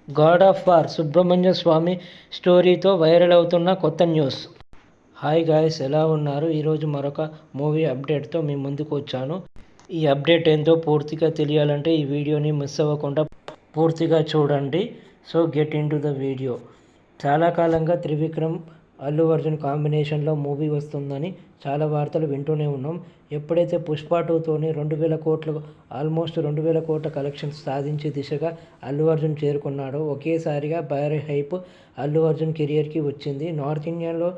God of war Subrahmanya Swamy స్టోరీతో viral అవుతున్న కొత్త న్యూస్. హాయ్ గాయ్స్, ఎలా ఉన్నారు? ఈరోజు మరొక మూవీ అప్డేట్తో మీ ముందుకు వచ్చాను. ఈ అప్డేట్ ఏంటో పూర్తిగా తెలియాలంటే ఈ వీడియోని మిస్ అవ్వకుండా పూర్తిగా చూడండి. So get in to the video. చాలా కాలంగా త్రివిక్రమ్ అల్లు అర్జున్ కాంబినేషన్లో మూవీ వస్తుందని చాలా వార్తలు వింటూనే ఉన్నాం. ఎప్పుడైతే పుష్ప 2తోని 2,000 కోట్లు ఆల్మోస్ట్ 2,000 కోట్ల కలెక్షన్స్ సాధించే దిశగా అల్లు అర్జున్ చేరుకున్నాడో ఒకేసారిగా భారీ హైప్ అల్లు అర్జున్ కెరియర్కి వచ్చింది. నార్త్ ఇండియాలో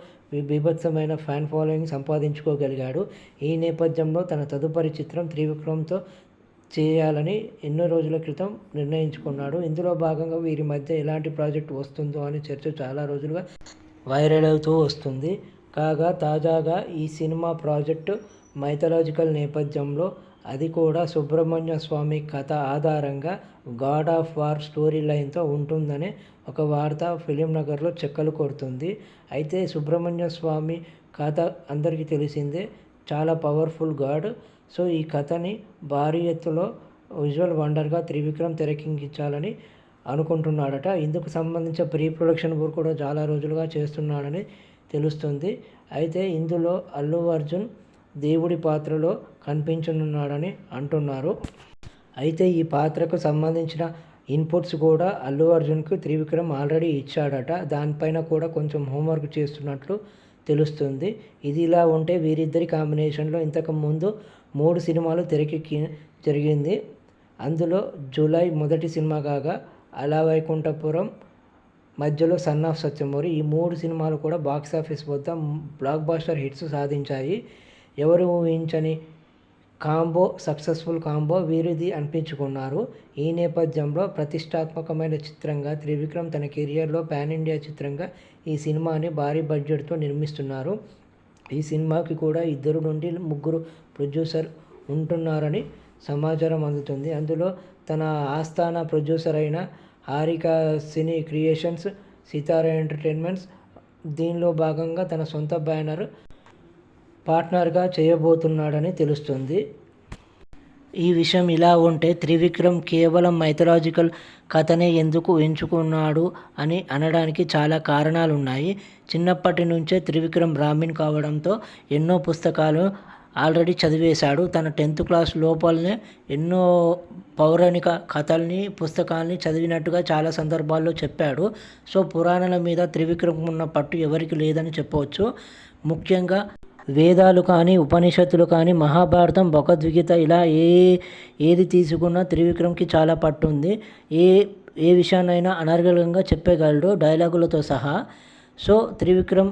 బీభత్సమైన ఫ్యాన్ ఫాలోయింగ్ సంపాదించుకోగలిగాడు. ఈ నేపథ్యంలో తన తదుపరి చిత్రం త్రివిక్రమ్తో చేయాలని ఎన్నో రోజుల క్రితం నిర్ణయించుకున్నాడు. ఇందులో భాగంగా వీరి మధ్య ఎలాంటి ప్రాజెక్ట్ వస్తుందో అనే చర్చ చాలా రోజులుగా వైరల్ అవుతూ వస్తుంది. కాగా తాజాగా ఈ సినిమా ప్రాజెక్టు మైథలాజికల్ నేపథ్యంలో, అది కూడా సుబ్రహ్మణ్య స్వామి కథ ఆధారంగా గాడ్ ఆఫ్ వార్ స్టోరీ లైన్తో ఉంటుందనే ఒక వార్త ఫిలిం నగర్లో చెక్కలు కొడుతుంది. అయితే సుబ్రహ్మణ్య స్వామి కథ అందరికీ తెలిసిందే, చాలా పవర్ఫుల్ గాడ్. సో ఈ కథని భారీ ఎత్తులో విజువల్ వండర్గా త్రివిక్రమ్ తెరకెక్కించాలని అనుకుంటున్నాడట. ఇందుకు సంబంధించిన ప్రీ ప్రొడక్షన్ వర్క్ కూడా చాలా రోజులుగా చేస్తున్నాడని తెలుస్తుంది. అయితే ఇందులో అల్లు అర్జున్ దేవుడి పాత్రలో కనిపించనున్నాడని అంటున్నారు. అయితే ఈ పాత్రకు సంబంధించిన ఇన్పుట్స్ కూడా అల్లు అర్జున్కు త్రివిక్రమ్ ఆల్రెడీ ఇచ్చాడట. దానిపైన కూడా కొంచెం హోంవర్క్ చేస్తున్నట్లు తెలుస్తుంది. ఇది ఇలా ఉంటే వీరిద్దరి కాంబినేషన్లో ఇంతకు ముందు 3 సినిమాలు తెరకెక్కి జరిగింది. అందులో జూలై మొదటి సినిమా కాగా అల వైకుంఠపురం, మధ్యలో సన్ ఆఫ్ సత్యమూరి, ఈ 3 సినిమాలు కూడా బాక్సాఫీస్ వద్ద బ్లాక్ బాస్టర్ హిట్స్ సాధించాయి. ఎవరు ఊహించని కాంబో, సక్సెస్ఫుల్ కాంబో వీరిది అనిపించుకున్నారు. ఈ నేపథ్యంలో ప్రతిష్టాత్మకమైన చిత్రంగా త్రివిక్రమ్ తన కెరియర్లో పాన్ ఇండియా చిత్రంగా ఈ సినిమాని భారీ బడ్జెట్తో నిర్మిస్తున్నారు. ఈ సినిమాకి కూడా 2 నుండి 3 ప్రొడ్యూసర్ ఉంటున్నారని సమాచారం అందుతుంది. అందులో తన ఆస్థాన ప్రొడ్యూసర్ అయిన హారిక సినీ క్రియేషన్స్, సితారా ఎంటర్టైన్మెంట్స్ దీనిలో భాగంగా తన సొంత బ్యానర్ పార్ట్నర్గా చేయబోతున్నాడని తెలుస్తుంది. ఈ విషయం ఇలా ఉంటే త్రివిక్రమ్ కేవలం మైథలాజికల్ కథనే ఎందుకు ఎంచుకున్నాడు అని అనడానికి చాలా కారణాలున్నాయి. చిన్నప్పటి నుంచే త్రివిక్రమ్ బ్రాహ్మణ్ కావడంతో ఎన్నో పుస్తకాలు ఆల్రెడీ చదివేశాడు. తన 10th క్లాస్ లోపలనే ఎన్నో పౌరాణిక కథల్ని, పుస్తకాల్ని చదివినట్టుగా చాలా సందర్భాల్లో చెప్పాడు. సో పురాణాల మీద త్రివిక్రమ్ ఉన్న పట్టు ఎవరికి లేదని చెప్పవచ్చు. ముఖ్యంగా వేదాలు కానీ, ఉపనిషత్తులు కానీ, మహాభారతం, భగవద్గీత ఇలా ఏది తీసుకున్నా త్రివిక్రమ్కి చాలా పట్టు ఉంది. ఏ విషయాన్నైనా అనర్గళంగా చెప్పగలడు, డైలాగులతో సహా. సో త్రివిక్రమ్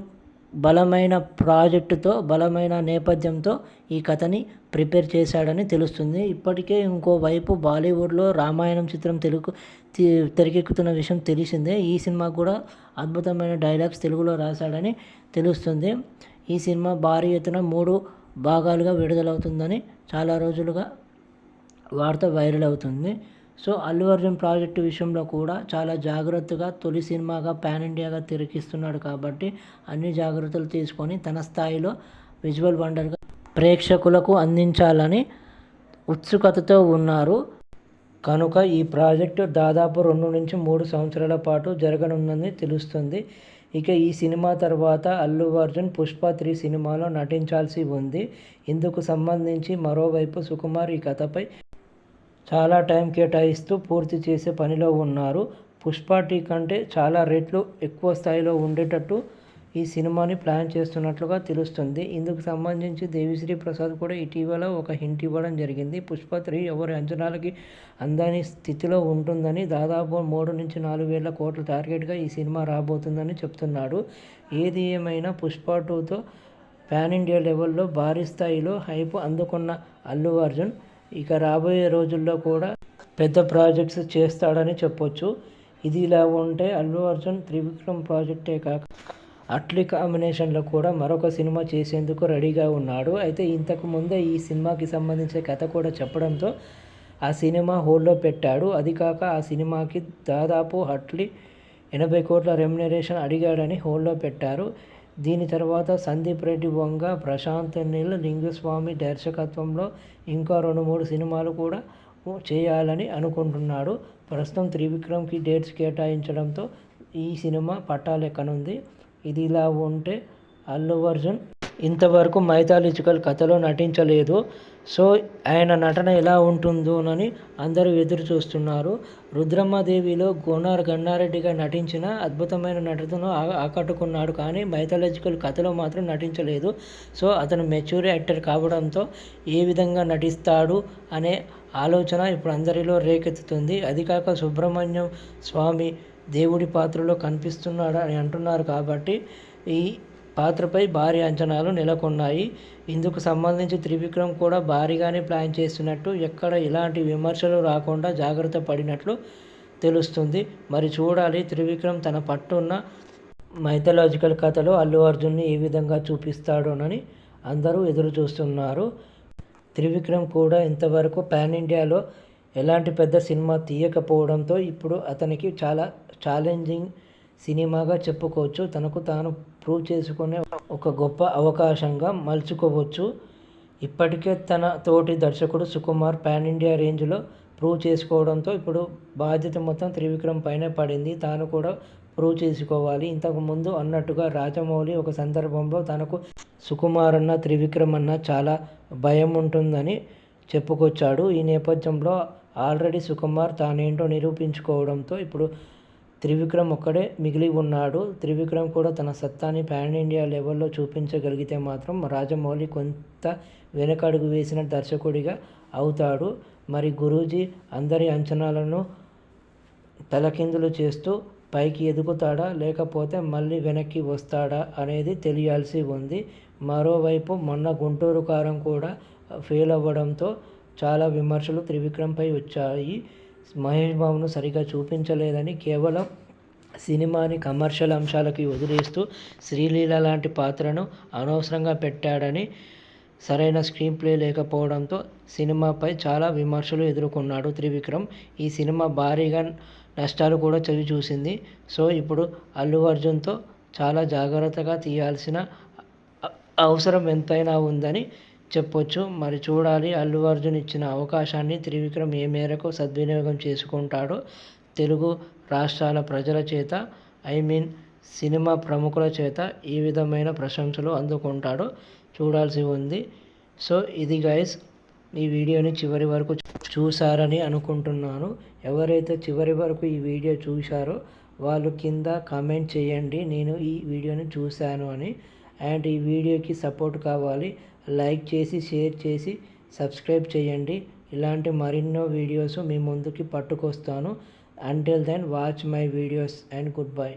బలమైన ప్రాజెక్టుతో, బలమైన నేపథ్యంతో ఈ కథని ప్రిపేర్ చేశాడని తెలుస్తుంది. ఇప్పటికే ఇంకోవైపు బాలీవుడ్లో రామాయణం చిత్రం తెరకెక్కుతున్న విషయం తెలిసిందే. ఈ సినిమా కూడా అద్భుతమైన డైలాగ్స్ తెలుగులో రాశాడని తెలుస్తుంది. ఈ సినిమా భారీ ఎత్తున 3 భాగాలుగా విడుదలవుతుందని చాలా రోజులుగా వార్త వైరల్ అవుతుంది. సో అల్లు అర్జున్ ప్రాజెక్టు విషయంలో కూడా చాలా జాగ్రత్తగా, తొలి సినిమాగా పాన్ ఇండియాగా తెరకిస్తున్నాడు కాబట్టి అన్ని జాగ్రత్తలు తీసుకొని తన స్థాయిలో విజువల్ వండర్గా ప్రేక్షకులకు అందించాలని ఉత్సుకతతో ఉన్నారు. కనుక ఈ ప్రాజెక్టు దాదాపు 2 నుంచి 3 సంవత్సరాల పాటు జరగనుందని తెలుస్తుంది. ఇక ఈ సినిమా తర్వాత అల్లు అర్జున్ పుష్ప 3 సినిమాలో నటించాల్సి ఉంది. ఇందుకు సంబంధించి మరోవైపు సుకుమార్ ఈ కథపై చాలా టైం కేటాయిస్తూ పూర్తి చేసే పనిలో ఉన్నారు. పుష్ప 2 కంటే చాలా రెట్లు ఎక్కువ స్థాయిలో ఉండేటట్టు ఈ సినిమాని ప్లాన్ చేస్తున్నట్లుగా తెలుస్తుంది. ఇందుకు సంబంధించి దేవిశ్రీ ప్రసాద్ కూడా ఇటీవల ఒక హింట్ ఇవ్వడం జరిగింది. పుష్ప 3 ఎవరి అంచనాలకి అందని స్థితిలో ఉంటుందని, దాదాపు 3 నుంచి 4 వేల కోట్ల టార్గెట్గా ఈ సినిమా రాబోతుందని చెప్తున్నాడు. ఏది ఏమైనా పుష్ప 2తో పాన్ ఇండియా లెవెల్లో భారీ స్థాయిలో హైప్ అందుకున్న అల్లు అర్జున్ ఇక రాబోయే రోజుల్లో కూడా పెద్ద ప్రాజెక్ట్స్ చేస్తాడని చెప్పొచ్చు. ఇది ఇలా ఉంటే అల్లు అర్జున్ త్రివిక్రమ్ ప్రాజెక్టే కాక అట్లీ కాంబినేషన్లో కూడా మరొక సినిమా చేసేందుకు రెడీగా ఉన్నాడు. అయితే ఇంతకు ముందే ఈ సినిమాకి సంబంధించిన కథ కూడా చెప్పడంతో ఆ సినిమా హోల్డ్లో పెట్టాడు. అది కాక ఆ సినిమాకి దాదాపు అట్లీ 80 కోట్ల రెమ్యునరేషన్ అడిగాడని హోల్డ్లో పెట్టారు. దీని తర్వాత సందీప్ రెడ్డి వంగ, ప్రశాంత్ నీల్, లింగుస్వామి దర్శకత్వంలో ఇంకా 2-3 సినిమాలు కూడా చేయాలని అనుకుంటున్నాడు. ప్రస్తుతం త్రివిక్రమ్కి డేట్స్ కేటాయించడంతో ఈ సినిమా పట్టాలెక్కనుంది. ఇది ఇలా ఉంటే అల్లు అర్జున్ ఇంతవరకు మైథాలజికల్ కథలో నటించలేదు. సో ఆయన నటన ఎలా ఉంటుందోనని అందరూ ఎదురు చూస్తున్నారు. రుద్రమ్మదేవిలో గన్నారెడ్డిగా నటించిన అద్భుతమైన నటనను ఆకట్టుకున్నాడు. కానీ మైథాలజికల్ కథలో మాత్రం నటించలేదు. సో అతను మెచ్యూర్ యాక్టర్ కావడంతో ఏ విధంగా నటిస్తాడు అనే ఆలోచన ఇప్పుడు అందరిలో రేకెత్తుతుంది. అది కాక సుబ్రహ్మణ్యం స్వామి దేవుడి పాత్రలో కనిపిస్తున్నాడు అని అంటున్నారు కాబట్టి ఈ పాత్రపై భారీ అంచనాలు నెలకొన్నాయి. ఇందుకు సంబంధించి త్రివిక్రమ్ కూడా భారీగానే ప్లాన్ చేస్తున్నట్టు, ఎక్కడ ఇలాంటి విమర్శలు రాకుండా జాగ్రత్త పడినట్లు తెలుస్తుంది. మరి చూడాలి త్రివిక్రమ్ తన పట్టున్న మైథలాజికల్ కథలో అల్లు అర్జున్ని ఏ విధంగా చూపిస్తాడోనని అందరూ ఎదురు చూస్తున్నారు. త్రివిక్రమ్ కూడా ఇంతవరకు పాన్ ఇండియాలో ఎలాంటి పెద్ద సినిమా తీయకపోవడంతో ఇప్పుడు అతనికి చాలా ఛాలెంజింగ్ సినిమాగా చెప్పుకోవచ్చు. తనకు తాను ప్రూవ్ చేసుకునే ఒక గొప్ప అవకాశంగా మలుచుకోవచ్చు. ఇప్పటికే తన తోటి దర్శకుడు సుకుమార్ పాన్ ఇండియా రేంజ్లో ప్రూవ్ చేసుకోవడంతో ఇప్పుడు బాధ్యత మొత్తం త్రివిక్రమ్ పైనే పడింది. తాను కూడా ప్రూవ్ చేసుకోవాలి. ఇంతకుముందు అన్నట్టుగా రాజమౌళి ఒక సందర్భంలో తనకు సుకుమార్ అన్న త్రివిక్రమ్ అన్న చాలా భయం ఉంటుందని చెప్పుకొచ్చాడు. ఈ నేపథ్యంలో ఆల్రెడీ సుకుమార్ తానేంటో నిరూపించుకోవడంతో ఇప్పుడు త్రివిక్రమ్ ఒక్కడే మిగిలి ఉన్నాడు. త్రివిక్రమ్ కూడా తన సత్తాని పాన్ ఇండియా లెవెల్లో చూపించగలిగితే మాత్రం రాజమౌళి కొంత వెనకడుగు వేసిన దర్శకుడిగా అవుతాడు. మరి గురూజీ అందరి అంచనాలను తలకిందులు చేస్తూ పైకి ఎదుగుతాడా లేకపోతే మళ్ళీ వెనక్కి వస్తాడా అనేది తెలియాల్సి ఉంది. మరోవైపు మొన్న గుంటూరు కారం కూడా ఫెయిల్ అవ్వడంతో చాలా విమర్శలు త్రివిక్రమ్పై వచ్చాయి. మహేష్ బాబును సరిగా చూపించలేదని, కేవలం సినిమాని కమర్షియల్ అంశాలకి వదిలేస్తూ శ్రీలీల లాంటి పాత్రను అనవసరంగా పెట్టాడని, సరైన స్క్రీన్ ప్లే లేకపోవడంతో సినిమాపై చాలా విమర్శలు ఎదుర్కొన్నాడు త్రివిక్రమ్. ఈ సినిమా భారీగా నష్టాలు కూడా చవిచూసింది. సో ఇప్పుడు అల్లు అర్జున్తో చాలా జాగ్రత్తగా తీయాల్సిన అవసరం ఎంతైనా ఉందని చెప్పొచ్చు. మరి చూడాలి అల్లు అర్జున్ ఇచ్చిన అవకాశాన్ని త్రివిక్రమ్ ఏ మేరకు సద్వినియోగం చేసుకుంటాడో. తెలుగు రాష్ట్రాల ప్రజల చేత సినిమా ప్రముఖుల చేత ఏ విధమైన ప్రశంసలు అందుకుంటాడో చూడాల్సి ఉంది. సో ఇది గైస్, ఈ వీడియోని చివరి వరకు చూసారని అనుకుంటున్నాను. ఎవరైతే చివరి వరకు ఈ వీడియో చూశారో వాళ్ళు కింద కామెంట్ చేయండి నేను ఈ వీడియోని చూశాను అని. అండ్ ఈ వీడియోకి సపోర్ట్ కావాలి. లైక్ చేసి షేర్ చేసి సబ్స్క్రైబ్ చేయండి. ఇలాంటి మరెన్నో వీడియోస్ మీ ముందుకి పట్టుకొస్తాను. Until then watch my videos and good bye.